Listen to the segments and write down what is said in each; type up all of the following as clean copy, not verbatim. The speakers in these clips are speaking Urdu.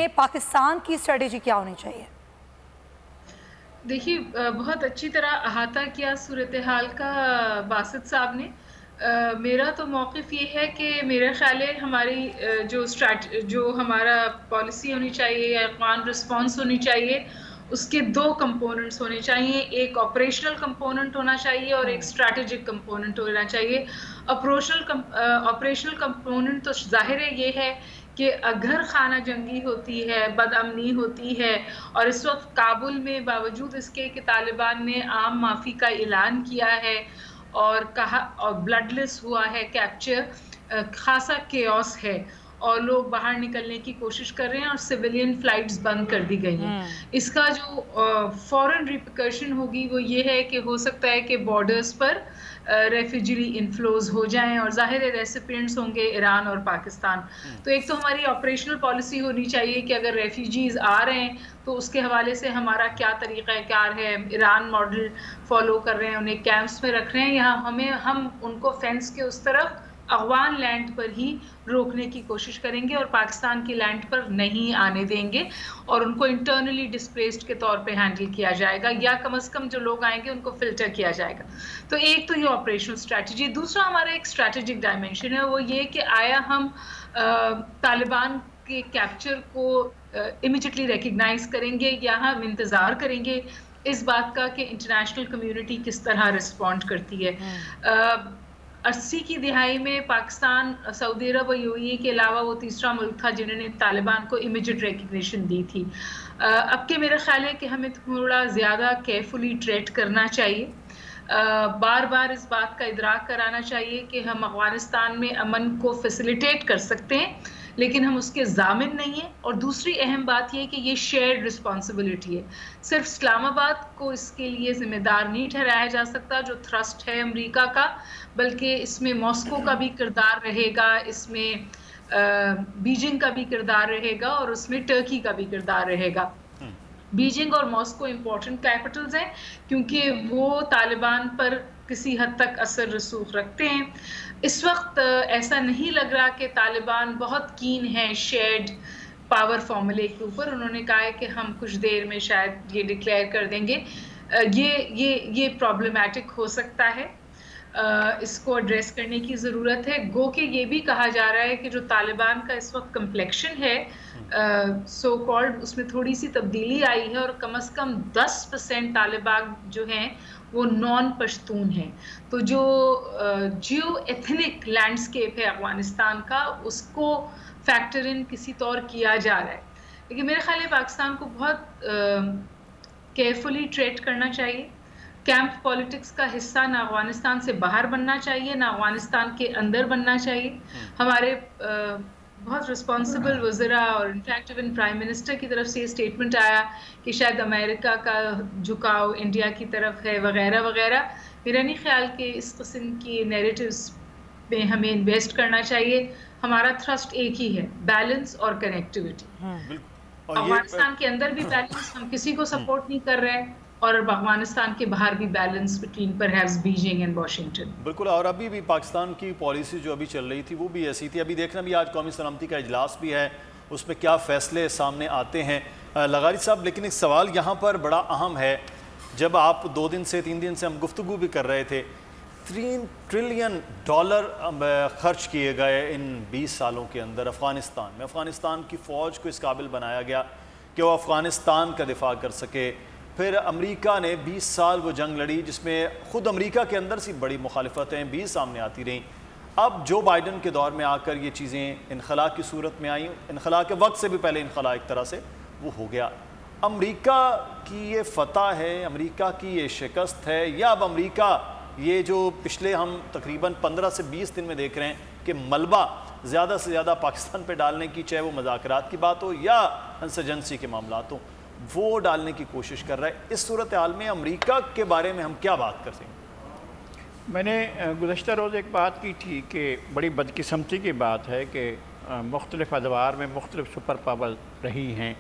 میں پاکستان کی اسٹریٹجی کیا ہونی چاہیے؟ دیکھیے بہت اچھی طرح احاطہ کیا صورتحال کا باسط صاحب نے۔ میرا تو موقف یہ ہے کہ میرا خیال ہے ہماری جو ہمارا پالیسی ہونی چاہیے یا افغان رسپانس ہونی چاہیے، اس کے دو کمپوننٹس ہونے چاہیے، ایک آپریشنل کمپوننٹ ہونا چاہیے اور ایک اسٹریٹجک کمپوننٹ ہونا چاہیے۔ آپریشنل کمپوننٹ تو ظاہر ہے یہ ہے کہ اگر خانہ جنگی ہوتی ہے، بد امنی ہوتی ہے، اور اس وقت کابل میں باوجود اس کے کہ طالبان نے عام معافی کا اعلان کیا ہے اور کہا اور بلڈ لیس ہوا ہے کیپچر، خاصا کیوس ہے اور لوگ باہر نکلنے کی کوشش کر رہے ہیں اور سویلین فلائٹس بند کر دی گئی ہیں۔ اس کا جو فورن ریپیکرشن ہوگی وہ یہ ہے کہ ہو سکتا ہے کہ بارڈرز پر ریفیوجی انفلوز ہو جائیں، اور ظاہر ریسیپینٹس ہوں گے ایران اور پاکستان۔ تو ایک تو ہماری آپریشنل پالیسی ہونی چاہیے کہ اگر ریفیوجیز آ رہے ہیں تو اس کے حوالے سے ہمارا کیا طریقہ کار ہے۔ ایران ماڈل فالو کر رہے ہیں، انہیں کیمپس میں رکھ رہے ہیں، یہاں ہم ان کو فینس کے اس طرف افغان لینڈ پر ہی روکنے کی کوشش کریں گے اور پاکستان کی لینڈ پر نہیں آنے دیں گے، اور ان کو انٹرنلی ڈسپلیسڈ کے طور پہ ہینڈل کیا جائے گا، یا کم از کم جو لوگ آئیں گے ان کو فلٹر کیا جائے گا۔ تو ایک تو یہ آپریشنل اسٹریٹجی۔ دوسرا ہمارا ایک اسٹریٹجک ڈائمینشن ہے، وہ یہ کہ آیا ہم طالبان کے کیپچر کو امیجیٹلی ریکگنائز کریں گے یا ہم انتظار کریں گے اس بات کا کہ انٹرنیشنل کمیونٹی کس طرح رسپونڈ کرتی ہے۔ 80 کی دہائی میں پاکستان، سعودی عرب اور یو اے ای کے علاوہ وہ تیسرا ملک تھا جنہوں نے طالبان کو امیجیٹ ریکگنیشن دی تھی۔ اب کہ میرا خیال ہے کہ ہمیں تھوڑا زیادہ کیئرفلی ٹریٹ کرنا چاہیے، بار بار اس بات کا ادراک کرانا چاہیے کہ ہم افغانستان میں امن کو فیسیلیٹیٹ کر سکتے ہیں لیکن ہم اس کے ضامن نہیں ہیں، اور دوسری اہم بات یہ ہے کہ یہ شیئرڈ رسپانسبلٹی ہے۔ صرف اسلام آباد کو اس کے لیے ذمہ دار نہیں ٹھہرایا جا سکتا جو تھرسٹ ہے امریکہ کا، بلکہ اس میں ماسکو کا بھی کردار رہے گا، اس میں بیجنگ کا بھی کردار رہے گا، اور اس میں ٹرکی کا بھی کردار رہے گا۔ بیجنگ اور ماسکو امپورٹنٹ کیپٹلز ہیں کیونکہ وہ طالبان پر کسی حد تک اثر رسوخ رکھتے ہیں۔ اس وقت ایسا نہیں لگ رہا کہ طالبان بہت کین ہیں شیئرڈ پاور فارمولے کے اوپر۔ انہوں نے کہا ہے کہ ہم کچھ دیر میں شاید یہ ڈکلیئر کر دیں گے۔ یہ پرابلمیٹک ہو سکتا ہے، اس کو ایڈریس کرنے کی ضرورت ہے۔ گو کہ یہ بھی کہا جا رہا ہے کہ جو طالبان کا اس وقت کمپلیکشن ہے سو کالڈ، اس میں تھوڑی سی تبدیلی آئی ہے، اور کم از کم 10% طالبان جو ہیں وہ نان پشتون ہیں۔ تو جو جیو ایتھنک لینڈسکیپ ہے افغانستان کا، اس کو فیکٹر ان کسی طور کیا جا رہا ہے۔ لیکن میرے خیال ہے پاکستان کو بہت کیئرفلی ٹریٹ کرنا چاہیے۔ کیمپ پالیٹکس کا حصہ نہ افغانستان سے باہر بننا چاہیے نہ افغانستان کے اندر بننا چاہیے۔ ہمارے بہت رسپانسبل وزراء اور انفیکٹ ایون پرائم منسٹر کی طرف سے یہ اسٹیٹمنٹ آیا کہ شاید امریکہ کا جھکاؤ انڈیا کی طرف ہے وغیرہ وغیرہ۔ میرا نہیں خیال کہ اس قسم کی نیریٹیوز میں ہمیں انویسٹ کرنا چاہیے۔ ہمارا تھرسٹ ایک ہی ہے، بیلنس اور کنیکٹیوٹی۔ افغانستان کے اندر بھی بیلنس، ہم کسی کو سپورٹ نہیں کر رہے، اور افغانستان کے باہر بھی balance between perhaps Beijing and Washington. بالکل، اور ابھی بھی پاکستان کی پالیسی جو ابھی چل رہی تھی وہ بھی ایسی تھی۔ ابھی دیکھنا بھی آج قومی سلامتی کا اجلاس بھی ہے، اس میں کیا فیصلے سامنے آتے ہیں لغاری صاحب۔ لیکن ایک سوال یہاں پر بڑا اہم ہے، جب آپ 2 دن سے 3 دن سے ہم گفتگو بھی کر رہے تھے، $3 ٹریلین خرچ کیے گئے ان 20 سالوں کے اندر افغانستان میں۔ افغانستان کی فوج کو اس قابل بنایا گیا کہ وہ افغانستان کا دفاع کر سکے۔ پھر امریکہ نے 20 سال وہ جنگ لڑی جس میں خود امریکہ کے اندر سی بڑی مخالفتیں بھی سامنے آتی رہیں۔ اب جو بائیڈن کے دور میں آ کر یہ چیزیں انخلا کی صورت میں آئیں، انخلا کے وقت سے بھی پہلے انخلا ایک طرح سے وہ ہو گیا۔ امریکہ کی یہ فتح ہے، امریکہ کی یہ شکست ہے، یا اب امریکہ یہ جو پچھلے ہم تقریباً 15 سے 20 دن میں دیکھ رہے ہیں کہ ملبہ زیادہ سے زیادہ پاکستان پہ ڈالنے کی، چاہے وہ مذاکرات کی بات ہو یا انسرجنسی کے معاملات ہوں، وہ ڈالنے کی کوشش کر رہا ہے۔ اس صورتحال میں امریکہ کے بارے میں ہم کیا بات کر سکیں؟ میں نے گزشتہ روز ایک بات کی تھی کہ بڑی بدقسمتی کی بات ہے کہ مختلف ادوار میں مختلف سپر پاور رہی ہیں۔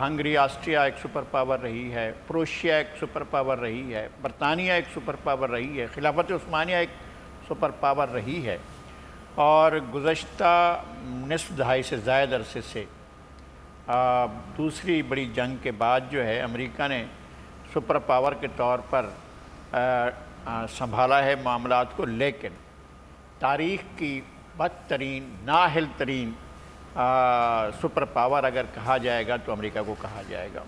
ہنگری، آسٹریا ایک سپر پاور رہی ہے، پروشیا ایک سپر پاور رہی ہے، برطانیہ ایک سپر پاور رہی ہے، خلافت عثمانیہ ایک سپر پاور رہی ہے، اور گزشتہ نصف دہائی سے زائد عرصے سے دوسری بڑی جنگ کے بعد جو ہے امریکہ نے سپر پاور کے طور پر سنبھالا ہے معاملات کو، لیکن تاریخ کی بدترین نااہل ترین سپر پاور اگر کہا جائے گا تو امریکہ کو کہا جائے گا۔